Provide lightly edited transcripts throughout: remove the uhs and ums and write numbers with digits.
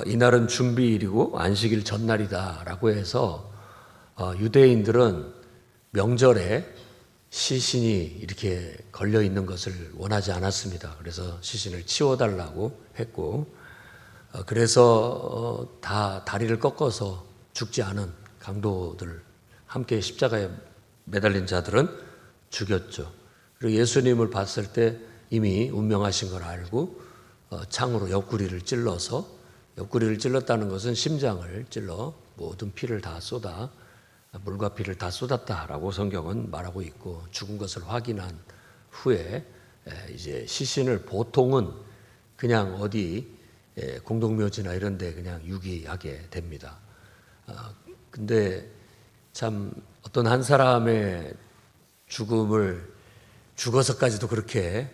이날은 준비일이고 안식일 전날이다라고 해서 유대인들은 명절에 시신이 이렇게 걸려 있는 것을 원하지 않았습니다. 그래서 시신을 치워달라고 했고, 그래서 다 다리를 꺾어서 죽지 않은 강도들, 함께 십자가에 매달린 자들은 죽였죠. 그리고 예수님을 봤을 때 이미 운명하신 걸 알고 창으로 옆구리를 찔렀다는 것은 심장을 찔러 모든 피를 다 쏟아 물과 피를 다 쏟았다라고 성경은 말하고 있고, 죽은 것을 확인한 후에 이제 시신을 보통은 그냥 어디 공동묘지나 이런 데 그냥 유기하게 됩니다. 근데 참 어떤 한 사람의 죽음을 죽어서까지도 그렇게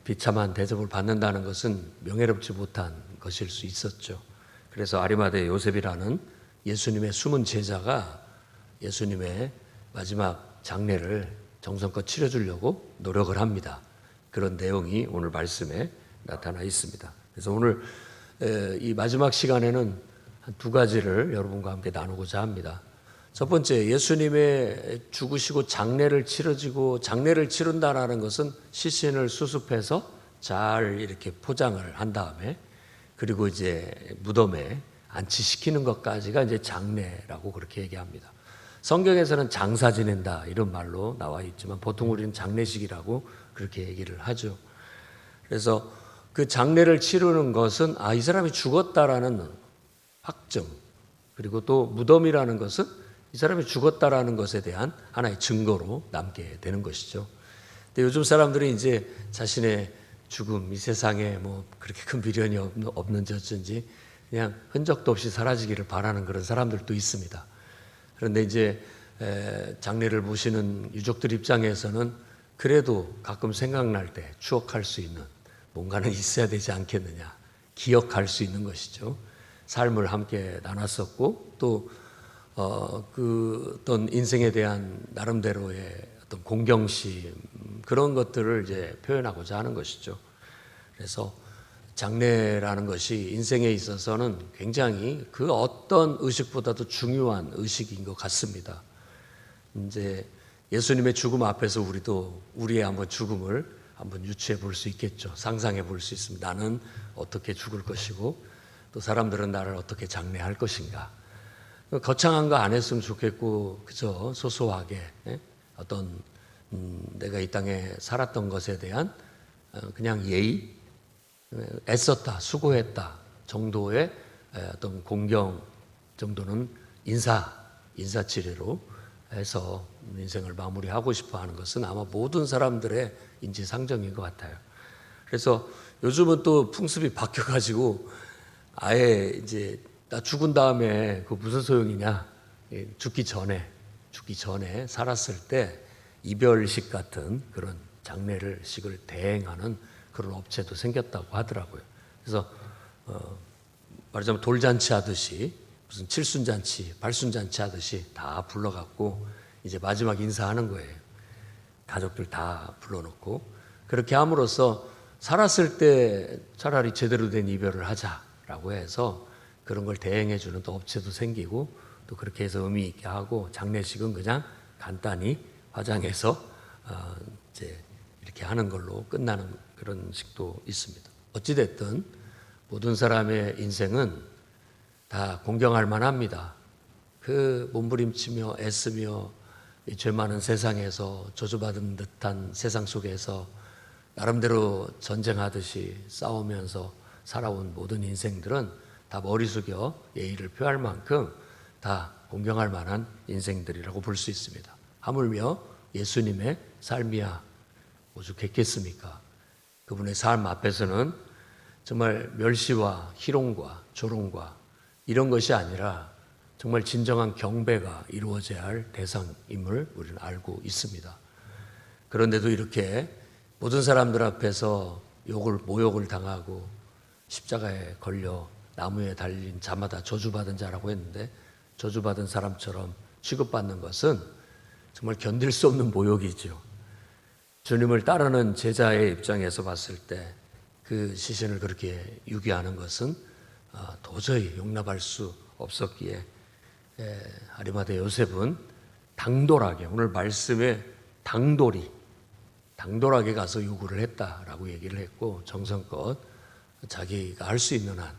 비참한 대접을 받는다는 것은 명예롭지 못한 것일 수 있었죠. 그래서 아리마대 요셉이라는 예수님의 숨은 제자가 예수님의 마지막 장례를 정성껏 치러주려고 노력을 합니다. 그런 내용이 오늘 말씀에 나타나 있습니다. 그래서 오늘 이 마지막 시간에는 한 두 가지를 여러분과 함께 나누고자 합니다. 첫 번째, 예수님의 죽으시고 장례를 치른다라는 것은 시신을 수습해서 잘 이렇게 포장을 한 다음에 그리고 이제 무덤에 안치시키는 것까지가 이제 장례라고 그렇게 얘기합니다. 성경에서는 장사 지낸다 이런 말로 나와 있지만 보통 우리는 장례식이라고 그렇게 얘기를 하죠. 그래서 그 장례를 치르는 것은 이 사람이 죽었다라는 확증, 그리고 또 무덤이라는 것은 이 사람이 죽었다라는 것에 대한 하나의 증거로 남게 되는 것이죠. 근데 요즘 사람들이 이제 자신의 죽음, 이 세상에 뭐 그렇게 큰 미련이 없는지 어쩐지 그냥 흔적도 없이 사라지기를 바라는 그런 사람들도 있습니다. 그런데 이제 장례를 보시는 유족들 입장에서는 그래도 가끔 생각날 때 추억할 수 있는 뭔가는 있어야 되지 않겠느냐, 기억할 수 있는 것이죠. 삶을 함께 나눴었고 또 그 어떤 인생에 대한 나름대로의 어떤 공경심, 그런 것들을 이제 표현하고자 하는 것이죠. 그래서 장례라는 것이 인생에 있어서는 굉장히 그 어떤 의식보다도 중요한 의식인 것 같습니다. 이제 예수님의 죽음 앞에서 우리도 우리의 한번 죽음을 한번 유추해 볼 수 있겠죠. 상상해 볼 수 있습니다. 나는 어떻게 죽을 것이고 또 사람들은 나를 어떻게 장례할 것인가. 거창한 거 안 했으면 좋겠고, 그저 소소하게 어떤 내가 이 땅에 살았던 것에 대한 그냥 예의, 애썼다, 수고했다 정도의 어떤 공경 정도는 인사치레로 해서 인생을 마무리하고 싶어 하는 것은 아마 모든 사람들의 인지상정인 것 같아요. 그래서 요즘은 또 풍습이 바뀌어가지고 아예 이제 나 죽은 다음에 그 무슨 소용이냐, 죽기 전에 살았을 때 이별식 같은 그런 장례식을 대행하는 그런 업체도 생겼다고 하더라고요. 그래서 말하자면 돌잔치 하듯이 무슨 칠순잔치, 발순잔치 하듯이 다 불러갖고 이제 마지막 인사하는 거예요. 가족들 다 불러놓고 그렇게 함으로써 살았을 때 차라리 제대로 된 이별을 하자라고 해서 그런 걸 대행해주는 또 업체도 생기고 또 그렇게 해서 의미 있게 하고, 장례식은 그냥 간단히 화장해서 이제 이렇게 하는 걸로 끝나는 그런 식도 있습니다. 어찌됐든 모든 사람의 인생은 다 공경할 만합니다. 그 몸부림치며 애쓰며 이 죄 많은 세상에서 저주받은 듯한 세상 속에서 나름대로 전쟁하듯이 싸우면서 살아온 모든 인생들은 다 머리 숙여 예의를 표할 만큼 다 공경할 만한 인생들이라고 볼 수 있습니다. 하물며 예수님의 삶이야 오죽했겠습니까? 그분의 삶 앞에서는 정말 멸시와 희롱과 조롱과 이런 것이 아니라 정말 진정한 경배가 이루어져야 할 대상임을 우리는 알고 있습니다. 그런데도 이렇게 모든 사람들 앞에서 모욕을 당하고 십자가에 걸려 나무에 달린 자마다 저주받은 자라고 했는데, 저주받은 사람처럼 취급받는 것은 정말 견딜 수 없는 모욕이죠. 주님을 따르는 제자의 입장에서 봤을 때 그 시신을 그렇게 유기하는 것은 도저히 용납할 수 없었기에 아리마대 요셉은 당돌하게, 오늘 말씀에 당돌하게 가서 요구를 했다라고 얘기를 했고, 정성껏 자기가 할 수 있는 한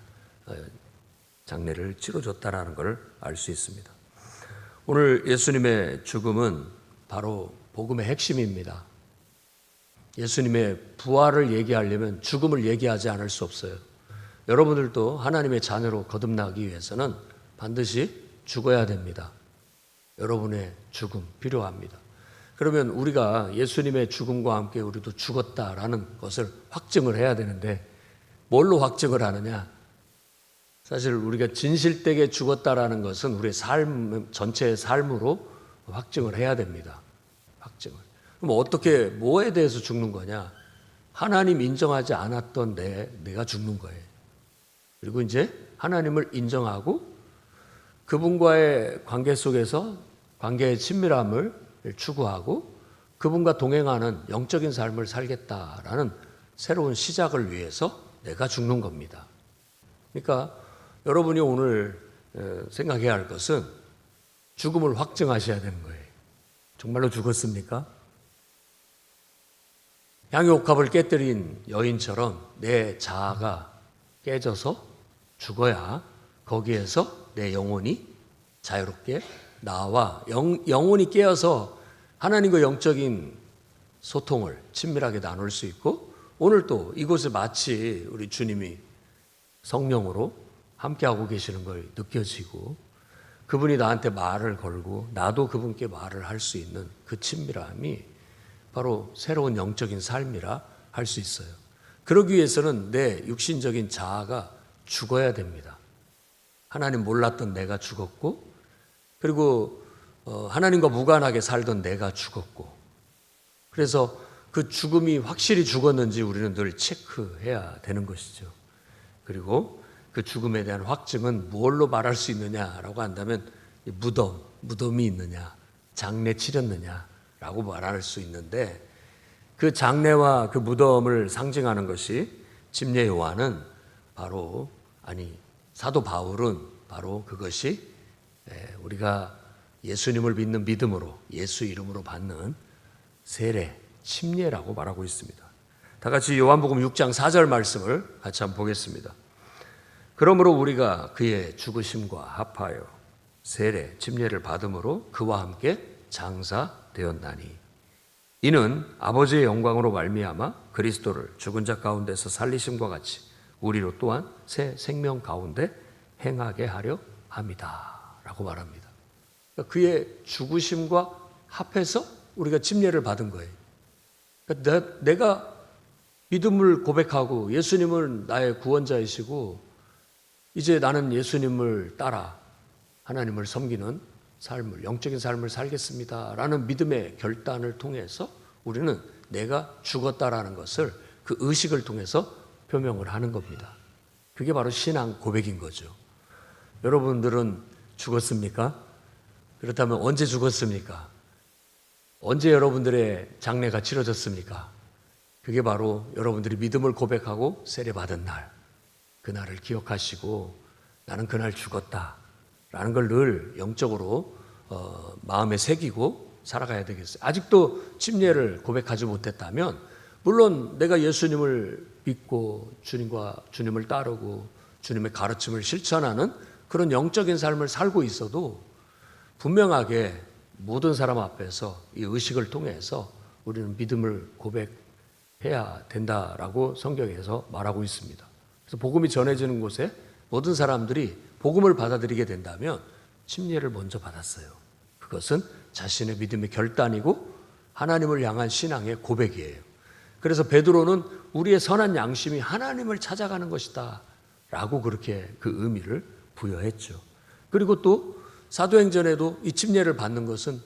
장례를 치러줬다라는 걸 알 수 있습니다. 오늘 예수님의 죽음은 바로 복음의 핵심입니다. 예수님의 부활을 얘기하려면 죽음을 얘기하지 않을 수 없어요. 여러분들도 하나님의 자녀로 거듭나기 위해서는 반드시 죽어야 됩니다. 여러분의 죽음 필요합니다. 그러면 우리가 예수님의 죽음과 함께 우리도 죽었다라는 것을 확증을 해야 되는데, 뭘로 확증을 하느냐? 사실 우리가 진실되게 죽었다라는 것은 우리의 삶, 전체의 삶으로 확증을 해야 됩니다. 확증을. 그럼 어떻게, 뭐에 대해서 죽는 거냐? 하나님 인정하지 않았던 내가 죽는 거예요. 그리고 이제 하나님을 인정하고 그분과의 관계 속에서 관계의 친밀함을 추구하고 그분과 동행하는 영적인 삶을 살겠다라는 새로운 시작을 위해서 내가 죽는 겁니다. 그러니까 여러분이 오늘 생각해야 할 것은 죽음을 확증하셔야 되는 거예요. 정말로 죽었습니까? 양의 옥합을 깨뜨린 여인처럼 내 자아가 깨져서 죽어야 거기에서 내 영혼이 자유롭게 나와 영혼이 깨어서 하나님과 영적인 소통을 친밀하게 나눌 수 있고, 오늘 또 이곳에 마치 우리 주님이 성령으로 함께하고 계시는 걸 느껴지고 그분이 나한테 말을 걸고 나도 그분께 말을 할 수 있는 그 친밀함이 바로 새로운 영적인 삶이라 할 수 있어요. 그러기 위해서는 내 육신적인 자아가 죽어야 됩니다. 하나님 몰랐던 내가 죽었고, 그리고 하나님과 무관하게 살던 내가 죽었고, 그래서 그 죽음이 확실히 죽었는지 우리는 늘 체크해야 되는 것이죠. 그리고 그 죽음에 대한 확증은 무엇로 말할 수 있느냐라고 한다면 무덤이 있느냐, 장례 치렀느냐라고 말할 수 있는데, 그 장례와 그 무덤을 상징하는 것이 침례 요한은 바로, 사도 바울은 바로 그것이 우리가 예수님을 믿는 믿음으로 예수 이름으로 받는 세례, 침례라고 말하고 있습니다. 다 같이 요한복음 6장 4절 말씀을 같이 한번 보겠습니다. 그러므로 우리가 그의 죽으심과 합하여 세례, 침례를 받음으로 그와 함께 장사되었나니, 이는 아버지의 영광으로 말미암아 그리스도를 죽은 자 가운데서 살리심과 같이 우리로 또한 새 생명 가운데 행하게 하려 함이다 라고 말합니다. 그러니까 그의 죽으심과 합해서 우리가 침례를 받은 거예요. 그러니까 내가 믿음을 고백하고 예수님을 나의 구원자이시고 이제 나는 예수님을 따라 하나님을 섬기는 삶을, 영적인 삶을 살겠습니다 라는 믿음의 결단을 통해서 우리는 내가 죽었다라는 것을 그 의식을 통해서 표명을 하는 겁니다. 그게 바로 신앙 고백인 거죠. 여러분들은 죽었습니까? 그렇다면 언제 죽었습니까? 언제 여러분들의 장례가 치러졌습니까? 그게 바로 여러분들이 믿음을 고백하고 세례받은 날, 그날을 기억하시고 나는 그날 죽었다라는 걸 늘 영적으로 마음에 새기고 살아가야 되겠어요. 아직도 침례를 고백하지 못했다면, 물론 내가 예수님을 믿고 주님을 따르고 주님의 가르침을 실천하는 그런 영적인 삶을 살고 있어도 분명하게 모든 사람 앞에서 이 의식을 통해서 우리는 믿음을 고백해야 된다라고 성경에서 말하고 있습니다. 그래서 복음이 전해지는 곳에 모든 사람들이 복음을 받아들이게 된다면 침례를 먼저 받았어요. 그것은 자신의 믿음의 결단이고 하나님을 향한 신앙의 고백이에요. 그래서 베드로는 우리의 선한 양심이 하나님을 찾아가는 것이다 라고 그렇게 그 의미를 부여했죠. 그리고 또 사도행전에도 이 침례를 받는 것은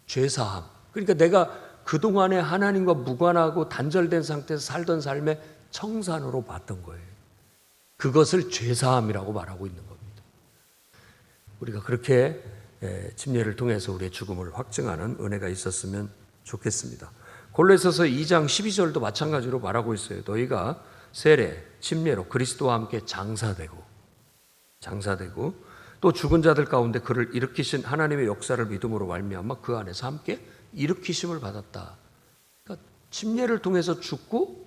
죄사함, 그러니까 내가 그동안에 하나님과 무관하고 단절된 상태에서 살던 삶의 청산으로 봤던 거예요. 그것을 죄사함이라고 말하고 있는 겁니다. 우리가 그렇게 침례를 통해서 우리의 죽음을 확증하는 은혜가 있었으면 좋겠습니다. 골로새서 2장 12절도 마찬가지로 말하고 있어요. 너희가 세례, 침례로 그리스도와 함께 장사되고, 장사되고 또 죽은 자들 가운데 그를 일으키신 하나님의 역사를 믿음으로 말미암아 그 안에서 함께 일으키심을 받았다. 그러니까 침례를 통해서 죽고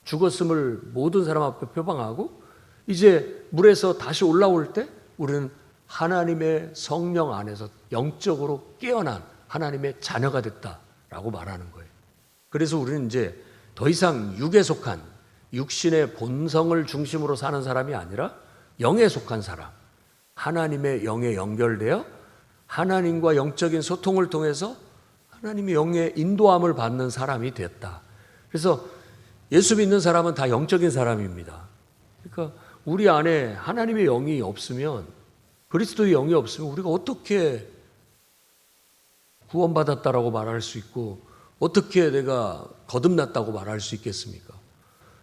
죽었음을 모든 사람 앞에 표방하고 이제 물에서 다시 올라올 때 우리는 하나님의 성령 안에서 영적으로 깨어난 하나님의 자녀가 됐다라고 말하는 거예요. 그래서 우리는 이제 더 이상 육에 속한 육신의 본성을 중심으로 사는 사람이 아니라 영에 속한 사람, 하나님의 영에 연결되어 하나님과 영적인 소통을 통해서 하나님의 영의 인도함을 받는 사람이 됐다. 그래서 예수 믿는 사람은 다 영적인 사람입니다. 그러니까 우리 안에 하나님의 영이 없으면, 그리스도의 영이 없으면 우리가 어떻게 구원받았다라고 말할 수 있고 어떻게 내가 거듭났다고 말할 수 있겠습니까?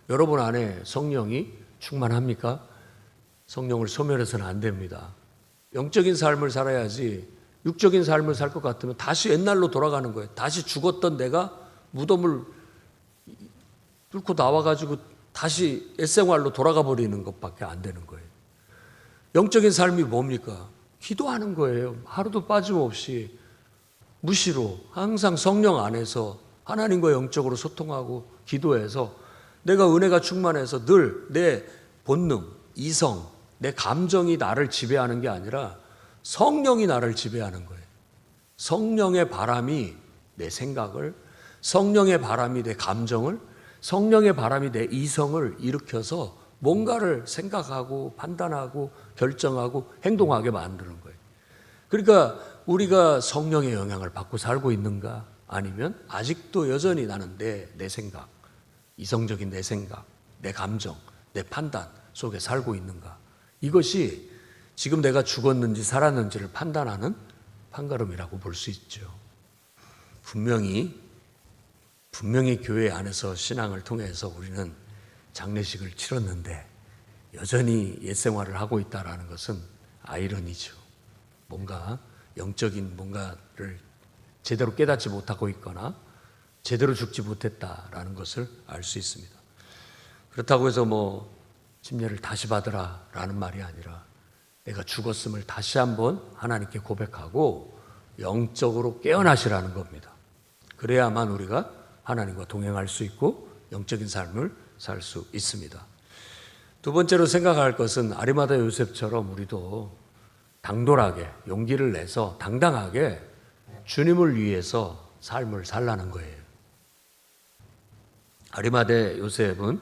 여러분 안에 성령이 충만합니까? 성령을 소멸해서는 안 됩니다. 영적인 삶을 살아야지 육적인 삶을 살 것 같으면 다시 옛날로 돌아가는 거예요. 다시 죽었던 내가 무덤을 뚫고 나와가지고 다시 옛생활로 돌아가 버리는 것밖에 안 되는 거예요. 영적인 삶이 뭡니까? 기도하는 거예요. 하루도 빠짐없이 무시로 항상 성령 안에서 하나님과 영적으로 소통하고 기도해서 내가 은혜가 충만해서 늘 내 본능, 이성, 내 감정이 나를 지배하는 게 아니라 성령이 나를 지배하는 거예요. 성령의 바람이 내 생각을, 성령의 바람이 내 감정을, 성령의 바람이 내 이성을 일으켜서 뭔가를 생각하고 판단하고 결정하고 행동하게 만드는 거예요. 그러니까 우리가 성령의 영향을 받고 살고 있는가? 아니면 아직도 여전히 나는 내 생각, 이성적인 내 생각, 내 감정, 내 판단 속에 살고 있는가? 이것이 지금 내가 죽었는지 살았는지를 판단하는 판가름이라고 볼 수 있죠. 분명히 교회 안에서 신앙을 통해서 우리는 장례식을 치렀는데 여전히 옛 생활을 하고 있다는 것은 아이러니죠. 뭔가 영적인 뭔가를 제대로 깨닫지 못하고 있거나 제대로 죽지 못했다라는 것을 알 수 있습니다. 그렇다고 해서 침례를 다시 받으라라는 말이 아니라 내가 죽었음을 다시 한번 하나님께 고백하고 영적으로 깨어나시라는 겁니다. 그래야만 우리가 하나님과 동행할 수 있고 영적인 삶을 살 수 있습니다. 두 번째로 생각할 것은 아리마다 요셉처럼 우리도 당돌하게 용기를 내서 당당하게 주님을 위해서 삶을 살라는 거예요. 아리마다 요셉은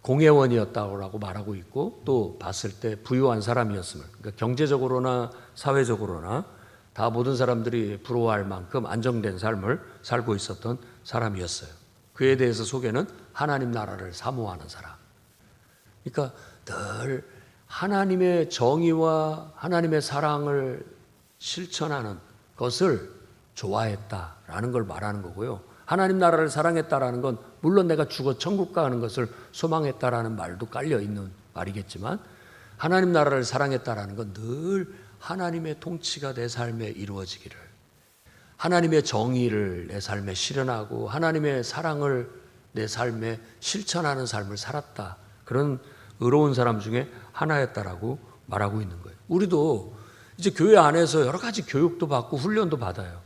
공회원이었다고 말하고 있고 또 봤을 때 부유한 사람이었음을, 그러니까 경제적으로나 사회적으로나 다 모든 사람들이 부러워할 만큼 안정된 삶을 살고 있었던 사람이었어요. 그에 대해서 소개는 하나님 나라를 사모하는 사람. 그러니까 늘 하나님의 정의와 하나님의 사랑을 실천하는 것을 좋아했다라는 걸 말하는 거고요. 하나님 나라를 사랑했다라는 건 물론 내가 죽어 천국 가는 것을 소망했다라는 말도 깔려 있는 말이겠지만 하나님 나라를 사랑했다라는 건 늘 하나님의 통치가 내 삶에 이루어지기를, 하나님의 정의를 내 삶에 실현하고 하나님의 사랑을 내 삶에 실천하는 삶을 살았다. 그런 의로운 사람 중에 하나였다라고 말하고 있는 거예요. 우리도 이제 교회 안에서 여러 가지 교육도 받고 훈련도 받아요.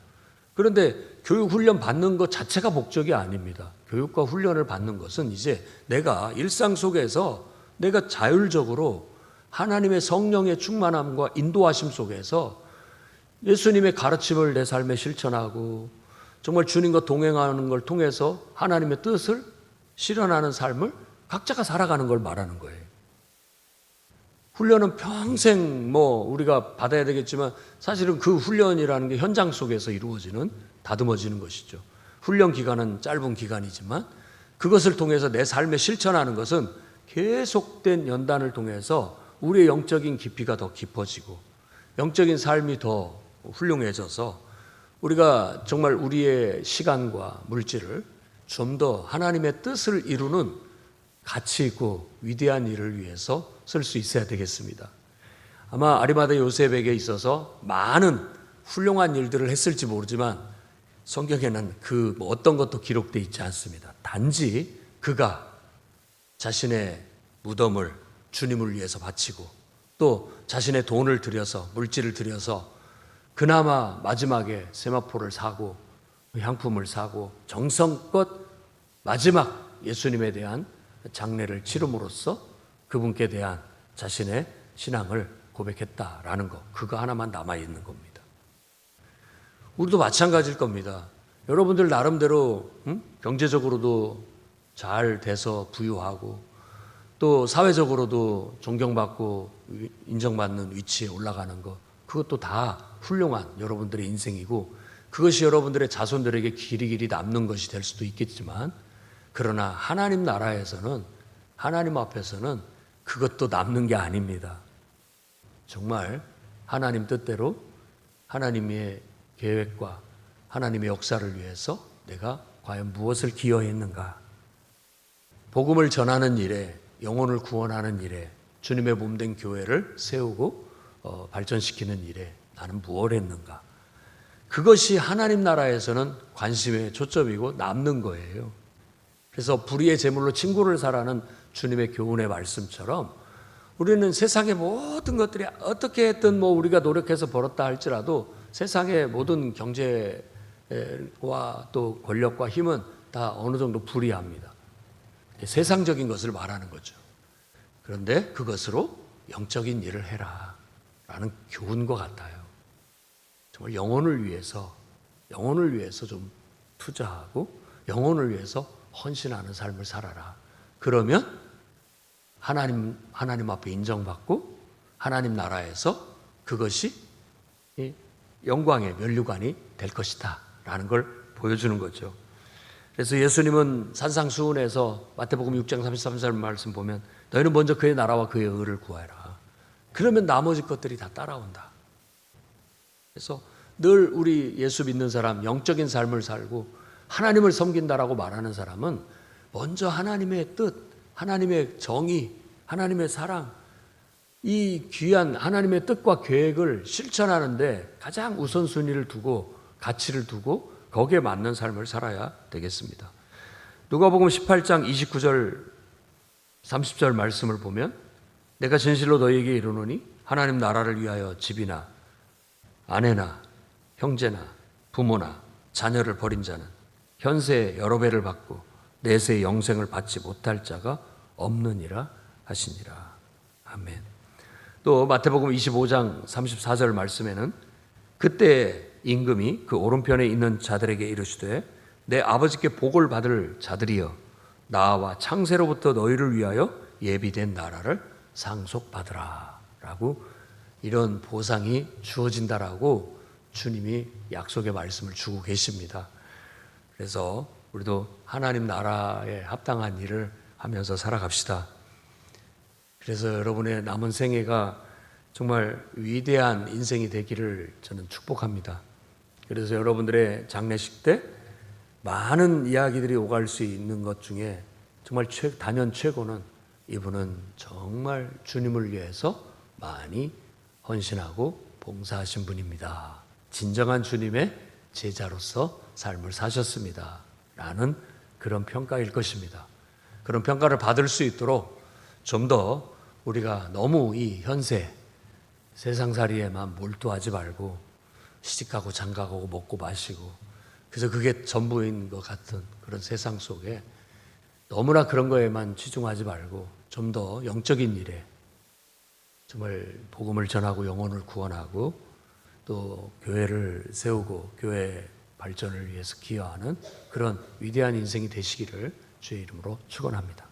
그런데 교육 훈련 받는 것 자체가 목적이 아닙니다. 교육과 훈련을 받는 것은 이제 내가 일상 속에서 내가 자율적으로 하나님의 성령의 충만함과 인도하심 속에서 예수님의 가르침을 내 삶에 실천하고 정말 주님과 동행하는 걸 통해서 하나님의 뜻을 실현하는 삶을 각자가 살아가는 걸 말하는 거예요. 훈련은 평생 우리가 받아야 되겠지만 사실은 그 훈련이라는 게 현장 속에서 이루어지는, 다듬어지는 것이죠. 훈련 기간은 짧은 기간이지만 그것을 통해서 내 삶에 실천하는 것은 계속된 연단을 통해서 우리의 영적인 깊이가 더 깊어지고 영적인 삶이 더 훌륭해져서 우리가 정말 우리의 시간과 물질을 좀 더 하나님의 뜻을 이루는 가치 있고 위대한 일을 위해서 쓸 수 있어야 되겠습니다. 아마 아리마다 요셉에게 있어서 많은 훌륭한 일들을 했을지 모르지만 성경에는 그 어떤 것도 기록되어 있지 않습니다. 단지 그가 자신의 무덤을 주님을 위해서 바치고 또 자신의 돈을 들여서 물질을 들여서 그나마 마지막에 세마포를 사고 향품을 사고 정성껏 마지막 예수님에 대한 장례를 치름으로써 그분께 대한 자신의 신앙을 고백했다라는 거, 그거 하나만 남아있는 겁니다. 우리도 마찬가지일 겁니다. 여러분들 나름대로 경제적으로도 잘 돼서 부유하고 또 사회적으로도 존경받고 인정받는 위치에 올라가는 것, 그것도 다 훌륭한 여러분들의 인생이고 그것이 여러분들의 자손들에게 길이길이 남는 것이 될 수도 있겠지만, 그러나 하나님 나라에서는, 하나님 앞에서는 그것도 남는 게 아닙니다. 정말 하나님 뜻대로 하나님의 계획과 하나님의 역사를 위해서 내가 과연 무엇을 기여했는가? 복음을 전하는 일에, 영혼을 구원하는 일에, 주님의 몸된 교회를 세우고 발전시키는 일에 나는 무엇을 했는가? 그것이 하나님 나라에서는 관심의 초점이고 남는 거예요. 그래서 불의의 제물로 친구를 사라는 주님의 교훈의 말씀처럼 우리는 세상의 모든 것들이 어떻게 했든 우리가 노력해서 벌었다 할지라도 세상의 모든 경제와 또 권력과 힘은 다 어느 정도 불의합니다. 세상적인 것을 말하는 거죠. 그런데 그것으로 영적인 일을 해라 라는 교훈과 같아요. 정말 영혼을 위해서 좀 투자하고 영혼을 위해서 헌신하는 삶을 살아라. 그러면 하나님 앞에 인정받고 하나님 나라에서 그것이 영광의 면류관이 될 것이다 라는 걸 보여주는 거죠. 그래서 예수님은 산상수훈에서 마태복음 6장 33절 말씀 보면 너희는 먼저 그의 나라와 그의 의를 구하라. 그러면 나머지 것들이 다 따라온다. 그래서 늘 우리 예수 믿는 사람, 영적인 삶을 살고 하나님을 섬긴다라고 말하는 사람은 먼저 하나님의 뜻, 하나님의 정의, 하나님의 사랑, 이 귀한 하나님의 뜻과 계획을 실천하는데 가장 우선순위를 두고 가치를 두고 거기에 맞는 삶을 살아야 되겠습니다. 누가복음 18장 29절 30절 말씀을 보면 내가 진실로 너희에게 이르노니 하나님 나라를 위하여 집이나 아내나 형제나 부모나 자녀를 버린 자는 현세에 여러 배를 받고 내세의 영생을 받지 못할 자가 없느니라 하시니라. 아멘. 또 마태복음 25장 34절 말씀에는 그때 임금이 그 오른편에 있는 자들에게 이르시되 내 아버지께 복을 받을 자들이여 나와 창세로부터 너희를 위하여 예비된 나라를 상속받으라 라고 이런 보상이 주어진다라고 주님이 약속의 말씀을 주고 계십니다. 그래서 우리도 하나님 나라에 합당한 일을 하면서 살아갑시다. 그래서 여러분의 남은 생애가 정말 위대한 인생이 되기를 저는 축복합니다. 그래서 여러분들의 장례식 때 많은 이야기들이 오갈 수 있는 것 중에 정말 단연 최고는 이분은 정말 주님을 위해서 많이 헌신하고 봉사하신 분입니다. 진정한 주님의 제자로서 삶을 사셨습니다. 라는 그런 평가일 것입니다. 그런 평가를 받을 수 있도록 좀 더 우리가 너무 이 현세 세상살이에만 몰두하지 말고 시집가고 장가가고 먹고 마시고 그래서 그게 전부인 것 같은 그런 세상 속에 너무나 그런 거에만 치중하지 말고 좀 더 영적인 일에 정말 복음을 전하고 영혼을 구원하고 또 교회를 세우고 교회 발전을 위해서 기여하는 그런 위대한 인생이 되시기를 주의 이름으로 축원합니다.